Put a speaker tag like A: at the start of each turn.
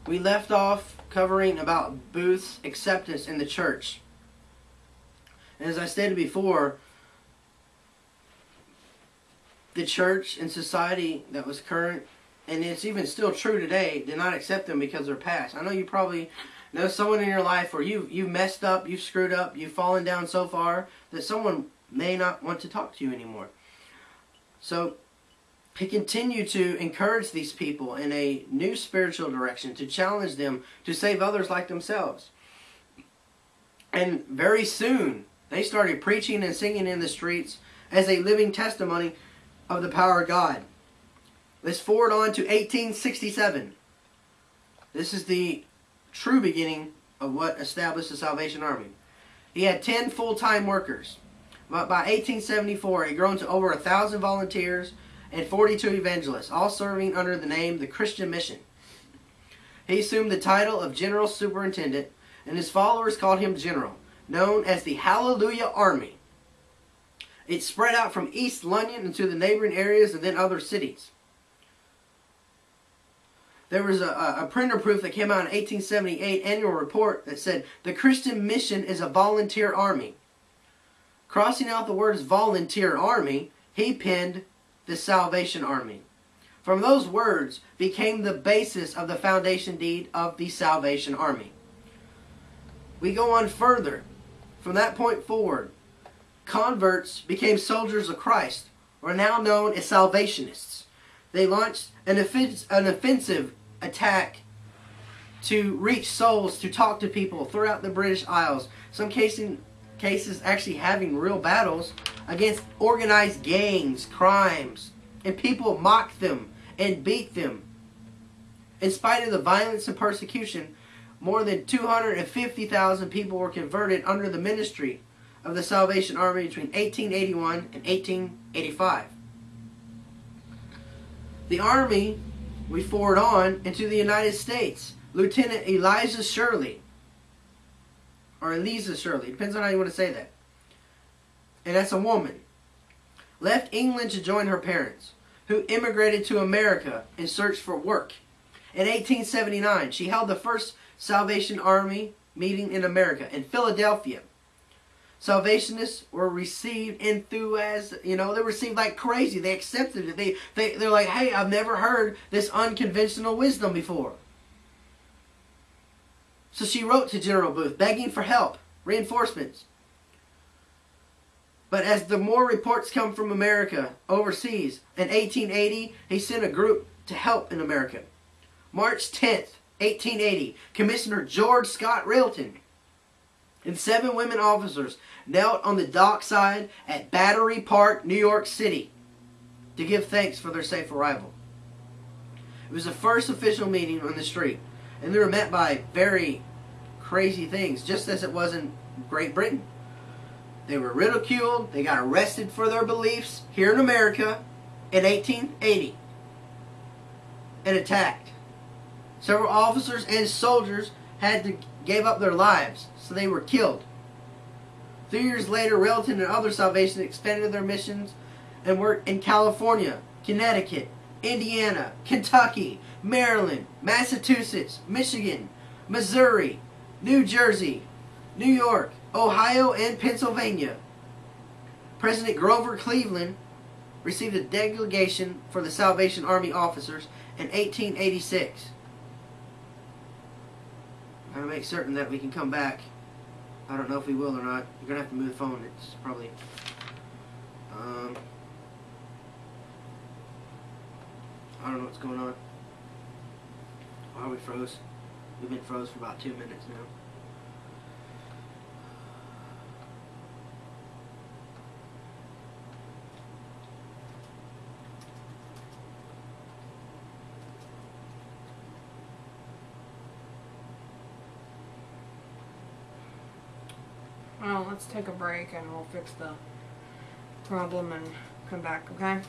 A: We left off covering about Booth's acceptance in the church. And as I stated before, the church and society that was current, and it's even still true today, did not accept them because of their past. I know you probably know someone in your life where you've messed up, you've screwed up, you've fallen down so far that someone may not want to talk to you anymore. So he continued to encourage these people in a new spiritual direction, to challenge them to save others like themselves. And very soon, they started preaching and singing in the streets as a living testimony of the power of God. Let's forward on to 1867. This is the true beginning of what established the Salvation Army. He had 10 full-time workers. But by 1874, it had grown to over 1,000 volunteers and 42 evangelists, all serving under the name the Christian Mission. He assumed the title of General Superintendent, and his followers called him General, known as the Hallelujah Army. It spread out from East London into the neighboring areas and then other cities. There was a printer proof that came out in 1878 annual report that said, the Christian Mission is a volunteer army. Crossing out the words volunteer army, he penned the Salvation Army. From those words became the basis of the foundation deed of the Salvation Army. We go on further. From that point forward, converts became soldiers of Christ, or now known as Salvationists. They launched an offensive attack to reach souls, to talk to people throughout the British Isles. Some cases actually having real battles against organized gangs, crimes, and people mocked them and beat them. In spite of the violence and persecution, more than 250,000 people were converted under the ministry of the Salvation Army between 1881 and 1885. The Army, we forward on into the United States. Lieutenant Eliza Shirley, or Eliza Shirley, depends on how you want to say that, and that's a woman, left England to join her parents, who immigrated to America in search for work. In 1879, she held the first Salvation Army meeting in America, in Philadelphia. Salvationists were received they received like crazy. They accepted it. They're like, hey, I've never heard this unconventional wisdom before. So she wrote to General Booth, begging for help, reinforcements. But as the more reports come from America overseas, in 1880, he sent a group to help in America. March 10th, 1880, Commissioner George Scott Railton and 7 women officers knelt on the dockside at Battery Park, New York City, to give thanks for their safe arrival. It was the first official meeting on the street, and they were met by very crazy things, just as it was in Great Britain. They were ridiculed, they got arrested for their beliefs here in America in 1880, and attacked. Several officers and soldiers gave up their lives, so they were killed. 3 years later, Railton and other Salvationists expanded their missions and worked in California, Connecticut, Indiana, Kentucky, Maryland, Massachusetts, Michigan, Missouri, New Jersey, New York, Ohio, and Pennsylvania. President Grover Cleveland received a delegation for the Salvation Army officers in 1886. I'm going to make certain that we can come back. I don't know if we will or not. You're going to have to move the phone. It's probably... I don't know what's going on. Why are we froze? We've been froze for about 2 minutes now.
B: Well, let's take a break and we'll fix the problem and come back, okay?